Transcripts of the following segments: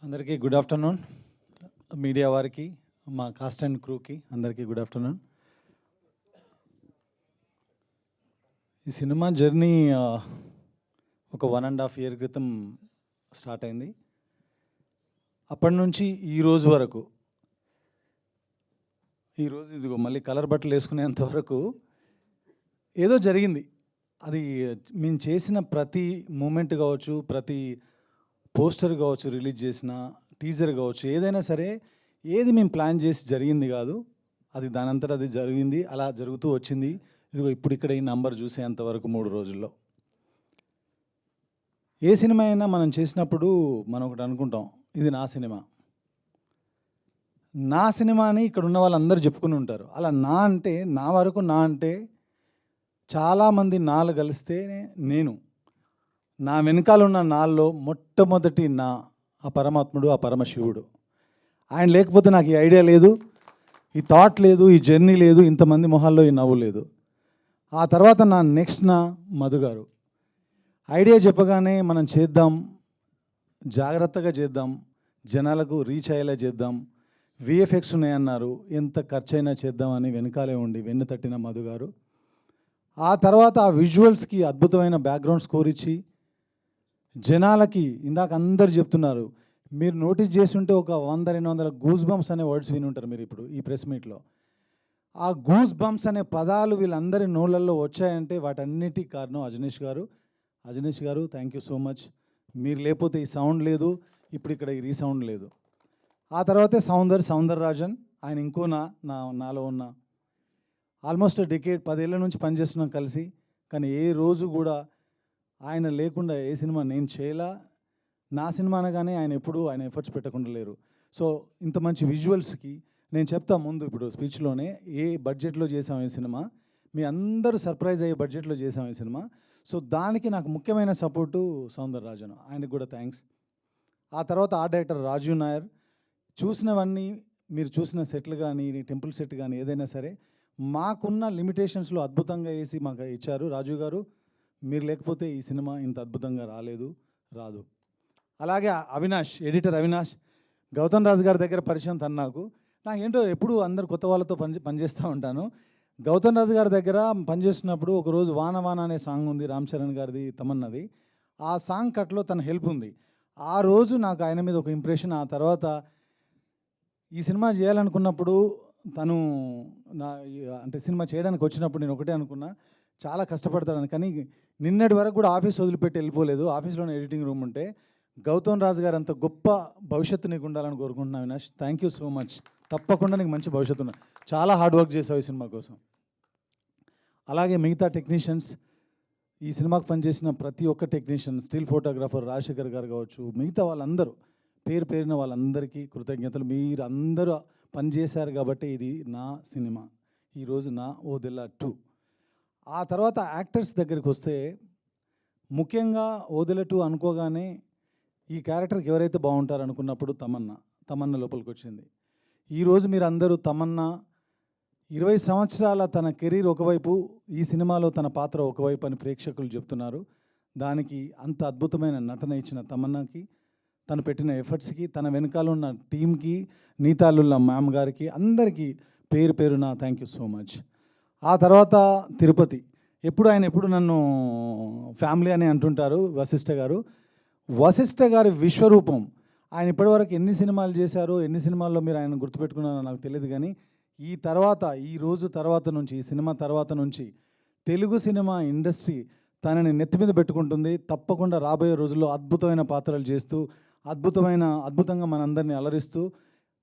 అందరికీ good afternoon. Media వారికి, మా కాస్ట్ అండ్ క్రూకి అందరికీ గుడ్ ఆఫ్టర్నూన్. ఈ సినిమా జర్నీ ఒక 1.5 year క్రితం స్టార్ట్ అయింది. అప్పటి నుంచి ఈ రోజు వరకు, ఈరోజు ఇదిగో మళ్ళీ కలర్ బట్టలు వేసుకునేంత వరకు ఏదో జరిగింది. అది మేము చేసిన ప్రతి మూమెంట్ కావచ్చు, ప్రతి పోస్టర్ కావచ్చు, రిలీజ్ చేసిన టీజర్ కావచ్చు, ఏదైనా సరే ఏది మేము ప్లాన్ చేసి జరిగింది కాదు. అది దానంతట అది జరిగింది, అలా జరుగుతూ వచ్చింది. ఇదిగో ఇప్పుడు ఇక్కడ ఈ నంబర్ చూసేంతవరకు 3 రోజుల్లో. ఏ సినిమా అయినా మనం చేసినప్పుడు మనం ఒకటి అనుకుంటాం, ఇది నా సినిమా, నా సినిమా అని ఇక్కడ ఉన్న వాళ్ళందరూ చెప్పుకుని ఉంటారు. అలా నా అంటే, నా వరకు నా అంటే చాలామంది నాలు కలిస్తే నేను, నా వెనకాల ఉన్న నాల్లో మొట్టమొదటి నా ఆ పరమాత్ముడు, ఆ పరమశివుడు. ఆయన లేకపోతే నాకు ఈ ఐడియా లేదు, ఈ థాట్ లేదు, ఈ జర్నీ లేదు, ఇంతమంది మొహాల్లో ఈ నవ్వు లేదు. ఆ తర్వాత నా నెక్స్ట్ నా మధు గారు. ఐడియా చెప్పగానే మనం చేద్దాం, జాగ్రత్తగా చేద్దాం, జనాలకు రీచ్ అయ్యేలా చేద్దాం, విఎఫ్ఎక్స్ ఉన్నాయన్నారు, ఎంత ఖర్చైనా చేద్దామని వెనకాలే ఉండి వెన్ను తట్టిన మధు గారు. ఆ తర్వాత ఆ విజువల్స్కి అద్భుతమైన బ్యాక్గ్రౌండ్ స్కోర్ ఇచ్చి జనాలకి, ఇందాక అందరు చెప్తున్నారు, మీరు నోటీస్ చేసి ఉంటే ఒక 100-200 గూస్ బంప్స్ అనే వర్డ్స్ విని ఉంటారు మీరు ఇప్పుడు ఈ ప్రెస్ మీట్లో. ఆ గూస్ బంప్స్ అనే పదాలు వీళ్ళందరి నోళ్ళల్లో వచ్చాయంటే వాటన్నిటికీ కారణం అజనీష్ గారు. అజనీష్ గారు, థ్యాంక్ యూ సో మచ్. మీరు లేకపోతే ఈ సౌండ్ లేదు, ఇప్పుడు ఇక్కడ ఈ రీసౌండ్ లేదు. ఆ తర్వాతే సౌందరరాజన్, ఆయన ఇంకో నాలో ఉన్న ఆల్మోస్ట్ డెకేడ్ 10 ఏళ్ళ నుంచి పనిచేస్తున్నాం కలిసి. కానీ ఏ రోజు కూడా ఆయన లేకుండా ఏ సినిమా నేను చేయలా. నా సినిమా అనగానే ఆయన ఎప్పుడూ ఆయన ఎఫర్ట్స్ పెట్టకుండా లేరు. సో ఇంత మంచి విజువల్స్కి నేను చెప్తా ముందు ఇప్పుడు స్పీచ్లోనే ఏ బడ్జెట్లో చేసాం ఈ సినిమా, మీ అందరూ సర్ప్రైజ్ అయ్యే బడ్జెట్లో చేసాం ఈ సినిమా. సో దానికి నాకు ముఖ్యమైన సపోర్టు సౌందరరాజన్, ఆయనకు కూడా థ్యాంక్స్. ఆ తర్వాత ఆర్ట్ డైరెక్టర్ రాజీవ్ నాయర్. చూసినవన్నీ మీరు చూసిన సెట్లు కానీ, టెంపుల్ సెట్ కానీ ఏదైనా సరే మాకున్న లిమిటేషన్స్లో అద్భుతంగా వేసి మాకు ఇచ్చారు రాజు గారు. మీరు లేకపోతే ఈ సినిమా ఇంత అద్భుతంగా రాదు. అలాగే అవినాష్, ఎడిటర్ అవినాష్, గౌతమ్ రాజు గారి దగ్గర పరిచయం నాకేంటో ఎప్పుడు అందరు కొత్త వాళ్ళతో పనిచేస్తూ ఉంటాను. గౌతమ్ రాజు గారి దగ్గర పనిచేస్తున్నప్పుడు ఒకరోజు వాన వాన అనే సాంగ్ ఉంది, రామ్ చరణ్ గారిది, తమన్నది. ఆ సాంగ్ కట్లో తన హెల్ప్ ఉంది. ఆ రోజు నాకు ఆయన మీద ఒక ఇంప్రెషన్. ఆ తర్వాత ఈ సినిమా చేయాలనుకున్నప్పుడు తను అంటే సినిమా చేయడానికి వచ్చినప్పుడు నేను ఒకటే అనుకున్నా, చాలా కష్టపడతాడని. కానీ నిన్నటి వరకు కూడా ఆఫీస్ వదిలిపెట్టి వెళ్ళిపోలేదు. ఆఫీస్లోనే ఎడిటింగ్ రూమ్ ఉంటే. గౌతమ్ రాజు గారు అంత గొప్ప భవిష్యత్తు నీకు ఉండాలని కోరుకుంటున్నాను Avinash. Thank you so much. తప్పకుండా నీకు మంచి భవిష్యత్తు ఉంది. చాలా హార్డ్ వర్క్ చేసావు ఈ సినిమా కోసం. అలాగే మిగతా టెక్నీషియన్స్, ఈ సినిమాకు పనిచేసిన ప్రతి ఒక్క టెక్నీషియన్, స్టిల్ ఫోటోగ్రాఫర్ రాజశేఖర్ గారు కావచ్చు, మిగతా వాళ్ళందరూ పేరున వాళ్ళందరికీ కృతజ్ఞతలు. మీరు అందరూ పనిచేశారు కాబట్టి ఇది నా సినిమా, ఈరోజు నా ఓదెలా 2. ఆ తర్వాత యాక్టర్స్ దగ్గరికి వస్తే, ముఖ్యంగా ఓదెలా 2 అనుకోగానే ఈ క్యారెక్టర్కి ఎవరైతే బాగుంటారు అనుకున్నప్పుడు తమన్నా లోపలికి వచ్చింది. ఈరోజు మీరు అందరూ తమన్నా 20 సంవత్సరాల తన కెరీర్ ఒకవైపు, ఈ సినిమాలో తన పాత్ర ఒకవైపు అని ప్రేక్షకులు చెప్తున్నారు. దానికి అంత అద్భుతమైన నటన ఇచ్చిన తమన్నాకి, తను పెట్టిన ఎఫర్ట్స్కి, తన వెనకాల ఉన్న టీంకి, నీతాలుల్లా మ్యామ్ గారికి, అందరికీ పేరున థ్యాంక్ యూ సో మచ్. ఆ తర్వాత తిరుపతి. ఎప్పుడు నన్ను ఫ్యామిలీ అని అంటుంటారు వశిష్ఠ గారి విశ్వరూపం. ఆయన ఇప్పటివరకు ఎన్ని సినిమాలు చేశారో, ఎన్ని సినిమాల్లో మీరు ఆయన గుర్తుపెట్టుకున్నారో నాకు తెలియదు. కానీ ఈ రోజు తర్వాత నుంచి, ఈ సినిమా తర్వాత నుంచి తెలుగు సినిమా ఇండస్ట్రీ తనని నెత్తి మీద పెట్టుకుంటుంది. తప్పకుండా రాబోయే రోజుల్లో అద్భుతమైన పాత్రలు చేస్తూ, అద్భుతంగా మనందరినీ అలరిస్తూ,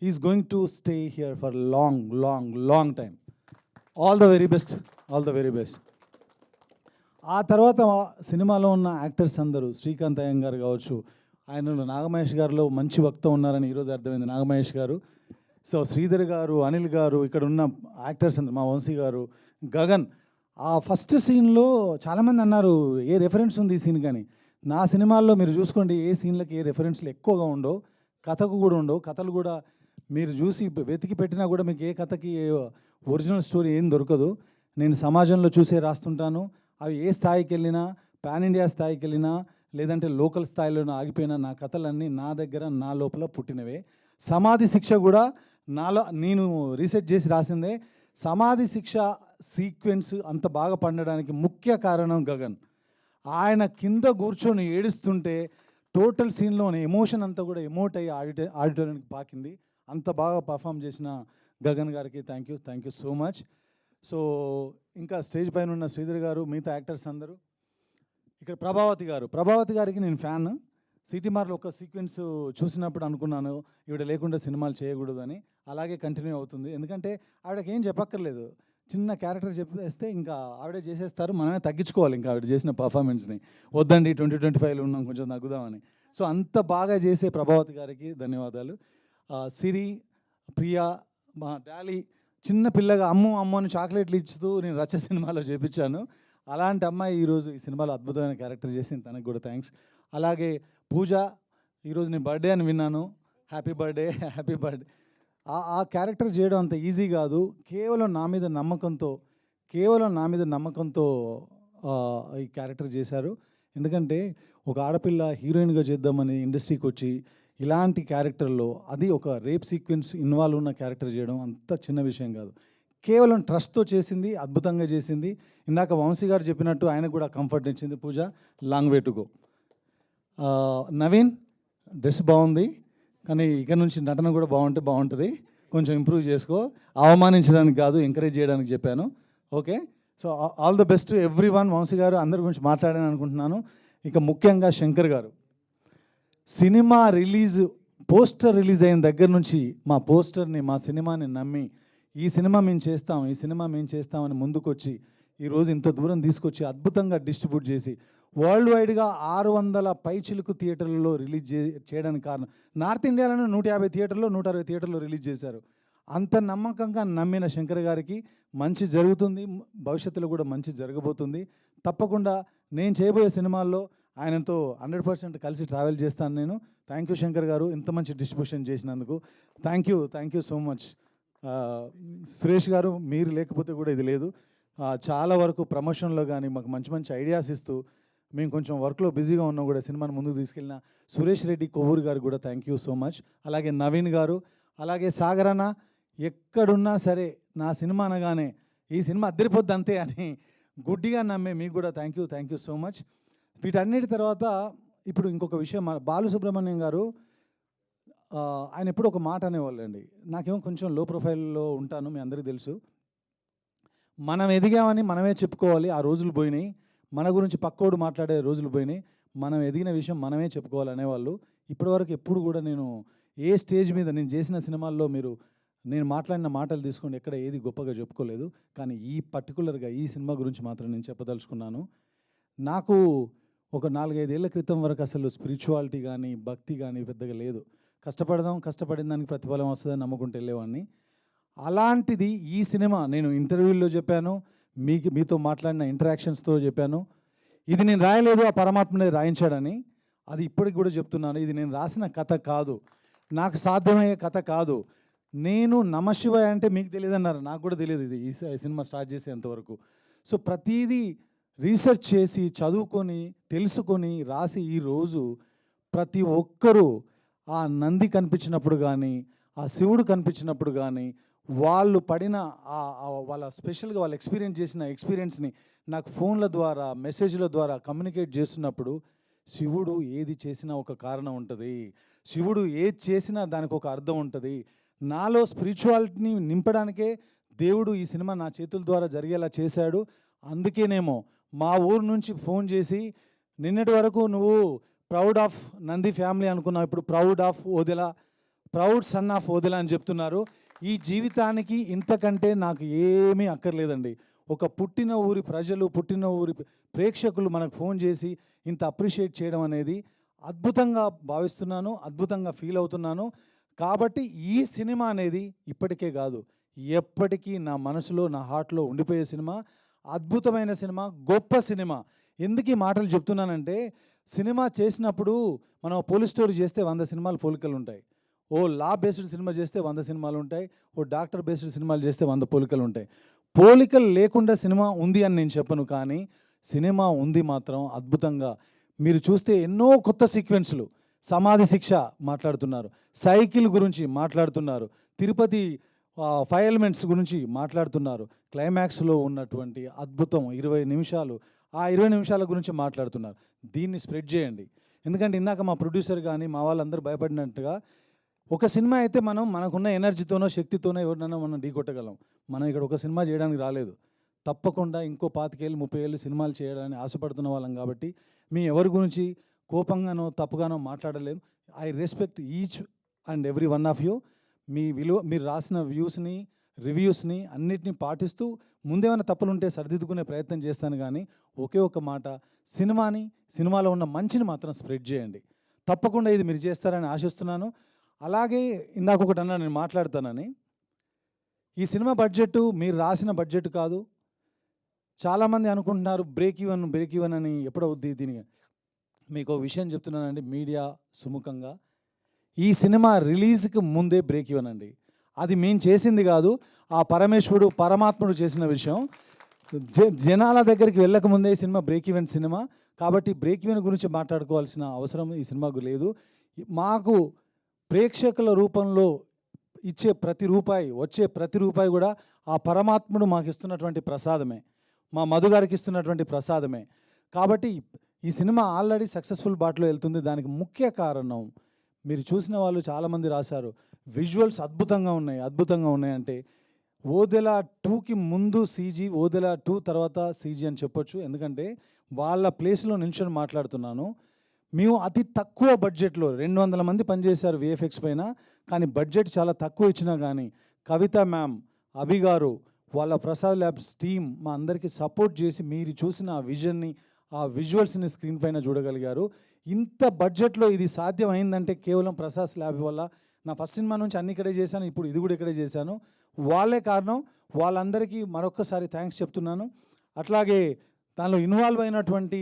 is going to stay here for long time. All the very best. ఆ తర్వాత సినిమాలో ఉన్న యాక్టర్స్ అందరూ, శ్రీకాంత్ అయ్యంగారు కావచ్చు, ఆయనలో నాగమహేష్ గారిలో మంచి వక్త ఉన్నారని ఈరోజు అర్థమైంది, నాగమహేష్ గారు. సో శ్రీధర్ గారు, అనిల్ గారు, ఇక్కడ ఉన్న యాక్టర్స్ అందరూ, మా వంశీ గారు, గగన్. ఆ ఫస్ట్ సీన్లో చాలామంది అన్నారు ఏ రెఫరెన్స్ ఉంది ఈ సీన్, కానీ నా సినిమాల్లో మీరు చూసుకోండి ఏ సీన్లకి ఏ రెఫరెన్స్లు ఎక్కువగా ఉండవు, కథకు కూడా ఉండవు. కథలు కూడా మీరు చూసి వెతికి పెట్టినా కూడా మీకు ఏ కథకి ఒరిజినల్ స్టోరీ ఏం దొరకదు. నేను సమాజంలో చూసే రాస్తుంటాను. అవి ఏ స్థాయికి వెళ్ళినా, పాన్ ఇండియా స్థాయికి వెళ్ళినా, లేదంటే లోకల్ స్థాయిలోనో ఆగిపోయిన నా కథలన్నీ నా దగ్గర నా లోపల పుట్టినవే. సమాధి శిక్ష కూడా నాలో నేను రీసెర్చ్ చేసి రాసిందే. సమాధి శిక్ష సీక్వెన్స్ అంత బాగా పండడానికి ముఖ్య కారణం గగన్. ఆయన కింద కూర్చొని ఏడుస్తుంటే టోటల్ సీన్లోని ఎమోషన్ అంతా కూడా ఎమోట్ అయ్యి ఆడిటోరియానికి పాకింది. అంత బాగా పర్ఫామ్ చేసిన గగన్ గారికి thank you so much. So ఇంకా స్టేజ్ పైన ఉన్న శ్రీధర్ గారు, మిగతా యాక్టర్స్ అందరూ, ఇక్కడ ప్రభావతి గారికి నేను ఫ్యాన్. సిటీమార్లో ఒక సీక్వెన్స్ చూసినప్పుడు అనుకున్నాను ఈవిడ లేకుండా సినిమాలు చేయకూడదు అని. అలాగే కంటిన్యూ అవుతుంది. ఎందుకంటే ఆవిడకి ఏం చెప్పక్కర్లేదు, చిన్న క్యారెక్టర్ చెప్పేస్తే ఇంకా ఆవిడే చేసేస్తారు. మనమే తగ్గించుకోవాలి ఇంకా ఆవిడ చేసిన పర్ఫార్మెన్స్ని. వద్దండి 2025లో ఉన్నాం, కొంచెం తగ్గుదామని. సో అంత బాగా చేసే ప్రభావతి గారికి ధన్యవాదాలు. సిరి, ప్రియా, మా డాలీ చిన్న పిల్లగా అమ్ము అని చాక్లెట్లు ఇచ్చుతూ నేను రచ్చ సినిమాలో చేపించాను. అలాంటి అమ్మాయి ఈరోజు ఈ సినిమాలో అద్భుతమైన క్యారెక్టర్ చేసింది, తనకు కూడా థ్యాంక్స్. అలాగే పూజ, ఈరోజు నేను బర్త్డే అని విన్నాను, హ్యాపీ బర్త్డే. ఆ క్యారెక్టర్ చేయడం అంత ఈజీ కాదు. కేవలం నా మీద నమ్మకంతో ఈ క్యారెక్టర్ చేశారు. ఎందుకంటే ఒక ఆడపిల్ల హీరోయిన్గా చేద్దామని ఇండస్ట్రీకి వచ్చి ఇలాంటి క్యారెక్టర్లో, అది ఒక రేప్ సీక్వెన్స్ ఇన్వాల్వ్ ఉన్న క్యారెక్టర్ చేయడం అంత చిన్న విషయం కాదు. కేవలం ట్రస్ట్తో చేసింది, అద్భుతంగా చేసింది. ఇందాక వంశీ గారు చెప్పినట్టు ఆయనకు కూడా కంఫర్ట్ ఇచ్చింది Pooja. Long way to go. Naveen, dress బాగుంది, కానీ ఇక నుంచి నటన కూడా బాగుంటుంది, కొంచెం ఇంప్రూవ్ చేసుకో. అవమానించడానికి కాదు, ఎంకరేజ్ చేయడానికి చెప్పాను. Okay, so all the best everyone. Vamshi గారు అందరి గురించి మాట్లాడాను అనుకుంటున్నాను. ఇక ముఖ్యంగా శంకర్ గారు, సినిమా పోస్టర్ రిలీజ్ అయిన దగ్గర నుంచి మా సినిమాని నమ్మి ఈ సినిమా మేము చేస్తామని ముందుకొచ్చి ఈరోజు ఇంత దూరం తీసుకొచ్చి అద్భుతంగా డిస్ట్రిబ్యూట్ చేసి వరల్డ్ వైడ్గా 600 పైచిలుకు థియేటర్లలో రిలీజ్ చేయడానికి కారణం, నార్త్ ఇండియాలోనే 150 థియేటర్లో 160 థియేటర్లో రిలీజ్ చేశారు. అంత నమ్మకంగా నమ్మిన శంకర్ గారికి మంచి జరుగుతుంది, భవిష్యత్తులో కూడా మంచి జరగబోతుంది. తప్పకుండా నేను చేయబోయే సినిమాల్లో ఆయనతో 100% కలిసి ట్రావెల్ చేస్తాను నేను. థ్యాంక్ యూ శంకర్ గారు, ఇంత మంచి డిస్ట్రిబ్యూషన్ చేసినందుకు thank you so much. Suresh గారు, మీరు లేకపోతే కూడా ఇది లేదు. చాలా వరకు ప్రమోషన్లో కానీ మాకు మంచి ఐడియాస్ ఇస్తూ, మేము కొంచెం వర్క్లో బిజీగా ఉన్నా కూడా సినిమాని ముందుకు తీసుకెళ్ళిన సురేష్ రెడ్డి కొవ్వూరు గారు కూడా థ్యాంక్ యూ సో మచ్. అలాగే నవీన్ గారు, అలాగే సాగరన్న, ఎక్కడున్నా సరే నా సినిమా అనగానే ఈ సినిమా అద్దరిపోద్ది అంతే అని గుడ్డిగా నమ్మే మీకు కూడా థ్యాంక్ యూ సో మచ్. వీటన్నిటి తర్వాత ఇప్పుడు ఇంకొక విషయం, బాలసుబ్రహ్మణ్యం గారు ఆయన ఎప్పుడు ఒక మాట అనేవాళ్ళండి. నాకేమో కొంచెం లో ప్రొఫైల్లో ఉంటాను, మీ అందరికీ తెలుసు. మనం ఎదిగామని మనమే చెప్పుకోవాలి, ఆ రోజులు పోయినాయి. మన గురించి పక్కోడు మాట్లాడే రోజులు పోయినాయి. మనం ఎదిగిన విషయం మనమే చెప్పుకోవాలి అనేవాళ్ళు. ఇప్పటివరకు ఎప్పుడు కూడా నేను ఏ స్టేజ్ మీద నేను చేసిన సినిమాల్లో నేను మాట్లాడిన మాటలు తీసుకోండి, ఎక్కడ ఏది గొప్పగా చెప్పుకోలేదు. కానీ ఈ పర్టికులర్గా ఈ సినిమా గురించి మాత్రం నేను చెప్పదలుచుకున్నాను. నాకు ఒక 4-5 ఏళ్ల క్రితం వరకు అసలు స్పిరిచువాలిటీ కానీ భక్తి కానీ పెద్దగా లేదు. కష్టపడిన దానికి ప్రతిఫలం వస్తుందని నమ్ముకుంటూ వెళ్ళేవాడిని. అలాంటిది ఈ సినిమా నేను ఇంటర్వ్యూల్లో చెప్పాను, మీతో మాట్లాడిన ఇంటరాక్షన్స్తో చెప్పాను, ఇది నేను రాయలేదు, ఆ పరమాత్మనే రాయించాడని. అది ఇప్పటికి కూడా చెప్తున్నాను, ఇది నేను రాసిన కథ కాదు, నాకు సాధ్యమయ్యే కథ కాదు. నేను నమశివాయ అంటే మీకు తెలియదు అన్నారు, నాకు కూడా తెలియదు ఇది ఈ సినిమా స్టార్ట్ చేసేంతవరకు. సో ప్రతిదీ రీసెర్చ్ చేసి చదువుకొని తెలుసుకొని రాసి ఈరోజు ప్రతి ఒక్కరూ ఆ నంది కనిపించినప్పుడు కానీ ఆ శివుడు కనిపించినప్పుడు కానీ వాళ్ళు పడిన వాళ్ళ స్పెషల్గా వాళ్ళు ఎక్స్పీరియన్స్ చేసిన ఎక్స్పీరియన్స్ని నాకు ఫోన్ల ద్వారా మెసేజ్ల ద్వారా కమ్యూనికేట్ చేస్తున్నప్పుడు, శివుడు ఏది చేసినా ఒక కారణం ఉంటుంది, శివుడు ఏది చేసినా దానికి ఒక అర్థం ఉంటుంది. నాలో స్పిరిచువాలిటీని నింపడానికే దేవుడు ఈ సినిమా నా చేతుల ద్వారా జరిగేలా చేశాడు. అందుకేనేమో మా ఊరు నుంచి ఫోన్ చేసి, నిన్నటి వరకు నువ్వు ప్రౌడ్ ఆఫ్ నంది ఫ్యామిలీ అనుకున్నావు, ఇప్పుడు ప్రౌడ్ సన్ ఆఫ్ ఓదెలా అని చెప్తున్నారు. ఈ జీవితానికి ఇంతకంటే నాకు ఏమీ అక్కర్లేదండి. ఒక పుట్టిన ఊరి ప్రజలు, పుట్టిన ఊరి ప్రేక్షకులు మనకు ఫోన్ చేసి ఇంత అప్రిషియేట్ చేయడం అనేది అద్భుతంగా భావిస్తున్నాను, అద్భుతంగా ఫీల్ అవుతున్నాను. కాబట్టి ఈ సినిమా అనేది ఇప్పటికే కాదు, ఎప్పటికీ నా మనసులో నా హార్ట్లో ఉండిపోయే సినిమా, అద్భుతమైన సినిమా, గొప్ప సినిమా. ఎందుకు ఈ మాటలు చెప్తున్నానంటే, సినిమా చేసినప్పుడు మనం పోలీస్ స్టోరీ చేస్తే 100 సినిమాలు పోలికలు ఉంటాయి, ఓ లా బేస్డ్ సినిమా చేస్తే 100 సినిమాలు ఉంటాయి, ఓ డాక్టర్ బేస్డ్ సినిమాలు చేస్తే 100 పోలికలు ఉంటాయి. పోలికలు లేకుండా సినిమా ఉంది అని నేను చెప్పను, కానీ సినిమా ఉంది మాత్రం అద్భుతంగా. మీరు చూస్తే ఎన్నో కొత్త సీక్వెన్స్లు, సమాధి శిక్ష మాట్లాడుతున్నారు, సైకిల్ గురించి మాట్లాడుతున్నారు, తిరుపతి 5 ఎలిమెంట్స్ గురించి మాట్లాడుతున్నారు, క్లైమాక్స్లో ఉన్నటువంటి అద్భుతం 20 నిమిషాలు, ఆ 20 నిమిషాల గురించి మాట్లాడుతున్నారు. దీన్ని స్ప్రెడ్ చేయండి. ఎందుకంటే ఇందాక మా ప్రొడ్యూసర్ కానీ మా వాళ్ళందరూ భయపడినట్టుగా ఒక సినిమా అయితే మనకున్న ఎనర్జీతోనో శక్తితోనో ఎవరినైనా మనం ఢీకొట్టగలం. మనం ఇక్కడ ఒక సినిమా చేయడానికి రాలేదు. తప్పకుండా ఇంకో 25 ఏళ్ళు 30 ఏళ్ళు సినిమాలు చేయడానికి ఆశపడుతున్న వాళ్ళం కాబట్టి మీ ఎవరి గురించి కోపంగానో తప్పుగానో మాట్లాడలేము. I respect each and every one of you. మీ విలువ, మీరు రాసిన వ్యూస్ని, రివ్యూస్ని అన్నిటినీ పాటిస్తూ ముందేమైనా తప్పులు ఉంటే సరిదిద్దుకునే ప్రయత్నం చేస్తాను. కానీ ఒకే ఒక మాట, సినిమాలో ఉన్న మంచిని మాత్రం స్ప్రెడ్ చేయండి. తప్పకుండా ఇది మీరు చేస్తారని ఆశిస్తున్నాను. అలాగే ఇందాక ఒకటి అన్నా, నేను మాట్లాడతానని, ఈ సినిమా బడ్జెట్ మీరు రాసిన బడ్జెట్ కాదు. చాలామంది అనుకుంటున్నారు బ్రేక్ ఈవెన్ అని ఎప్పుడవుద్ది. దీనికి మీకు ఒక విషయం చెప్తున్నానండి మీడియా సుముఖంగా, ఈ సినిమా రిలీజ్కి ముందే బ్రేక్ ఈవెన్ అండి. అది మేము చేసింది కాదు, ఆ పరమాత్ముడు చేసిన విషయం. జనాల దగ్గరికి వెళ్ళకముందే ఈ సినిమా బ్రేక్ ఈవెన్ సినిమా కాబట్టి బ్రేక్ ఈవెన్ గురించి మాట్లాడుకోవాల్సిన అవసరం ఈ సినిమాకు లేదు. మాకు ప్రేక్షకుల రూపంలో ఇచ్చే ప్రతి రూపాయి, వచ్చే ప్రతి రూపాయి కూడా ఆ పరమాత్ముడు మాకు ఇస్తున్నటువంటి ప్రసాదమే, మా మధు గారికి ఇస్తున్నటువంటి ప్రసాదమే. కాబట్టి ఈ సినిమా ఆల్రెడీ సక్సెస్ఫుల్ బాటలో వెళ్తుంది. దానికి ముఖ్య కారణం మీరు చూసిన వాళ్ళు చాలామంది రాశారు, విజువల్స్ అద్భుతంగా ఉన్నాయి అంటే ఓదెల 2కి ముందు సీజీ, ఓదెల 2 తర్వాత సీజీ అని చెప్పొచ్చు. ఎందుకంటే వాళ్ళ ప్లేస్లో నిల్చొని మాట్లాడుతున్నాను. మేము అతి తక్కువ బడ్జెట్లో 200 మంది పనిచేశారు విఎఫ్ఎక్స్ పైన, కానీ బడ్జెట్ చాలా తక్కువ ఇచ్చినా కానీ కవిత మ్యామ్, అభి గారు, వాళ్ళ ప్రసాద్ ల్యాబ్స్ టీమ్ మా అందరికీ సపోర్ట్ చేసి మీరు చూసిన ఆ విజన్ని, ఆ విజువల్స్ని స్క్రీన్ పైన చూడగలిగారు. ఇంత బడ్జెట్లో ఇది సాధ్యం అయిందంటే కేవలం ప్రసాద్ ల్యాబ్ వల్ల. నా ఫస్ట్ సినిమా నుంచి అన్ని ఇక్కడే చేశాను, ఇప్పుడు ఇది కూడా ఇక్కడే చేశాను. వాళ్ళే కారణం. వాళ్ళందరికీ మరొక్కసారి థ్యాంక్స్ చెప్తున్నాను. అట్లాగే దానిలో ఇన్వాల్వ్ అయినటువంటి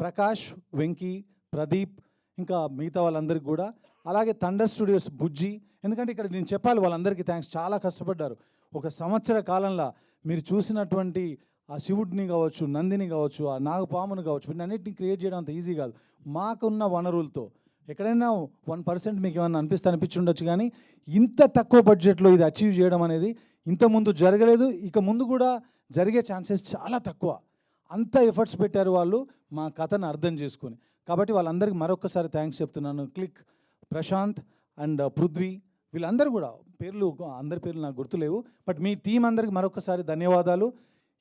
ప్రకాష్, వెంకీ, ప్రదీప్, ఇంకా మిగతా వాళ్ళందరికీ కూడా, అలాగే థండర్ స్టూడియోస్ బుజ్జి, ఎందుకంటే ఇక్కడ నేను చెప్పాలి వాళ్ళందరికీ థ్యాంక్స్. చాలా కష్టపడ్డారు. 1 సంవత్సర కాలంలో మీరు చూసినటువంటి ఆ శివుడిని కావచ్చు, నందిని కావచ్చు, ఆ నాగపామును కావచ్చు, వీటన్నిటిని క్రియేట్ చేయడం అంత ఈజీ కాదు. మాకున్న వనరులతో ఎక్కడైనా 1% మీకు ఏమన్నా అనిపించి ఉండొచ్చు, కానీ ఇంత తక్కువ బడ్జెట్లో ఇది అచీవ్ చేయడం అనేది ఇంతకుముందు జరగలేదు, ఇక ముందు కూడా జరిగే ఛాన్సెస్ చాలా తక్కువ. అంత ఎఫర్ట్స్ పెట్టారు వాళ్ళు మా కథను అర్థం చేసుకొని. కాబట్టి వాళ్ళందరికీ మరొకసారి థ్యాంక్స్ చెప్తున్నాను. క్లిక్, ప్రశాంత్ అండ్ పృథ్వీ, వీళ్ళందరూ కూడా అందరి పేర్లు నాకు గుర్తులేవు, బట్ మీ టీం అందరికీ మరొకసారి ధన్యవాదాలు.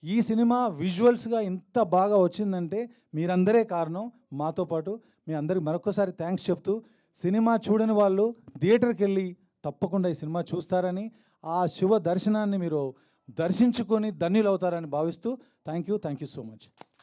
ఈ సినిమా విజువల్స్గా ఇంత బాగా వచ్చిందంటే మీరందరే కారణం. మాతో పాటు మీ అందరికి మరొకసారి థ్యాంక్స్ చెప్తూ, సినిమా చూడని వాళ్ళు థియేటర్కి వెళ్ళి తప్పకుండా ఈ సినిమా చూస్తారని, ఆ శివ దర్శనాన్ని మీరు దర్శించుకొని ధన్యులవుతారని భావిస్తూ థ్యాంక్ యూ సో మచ్.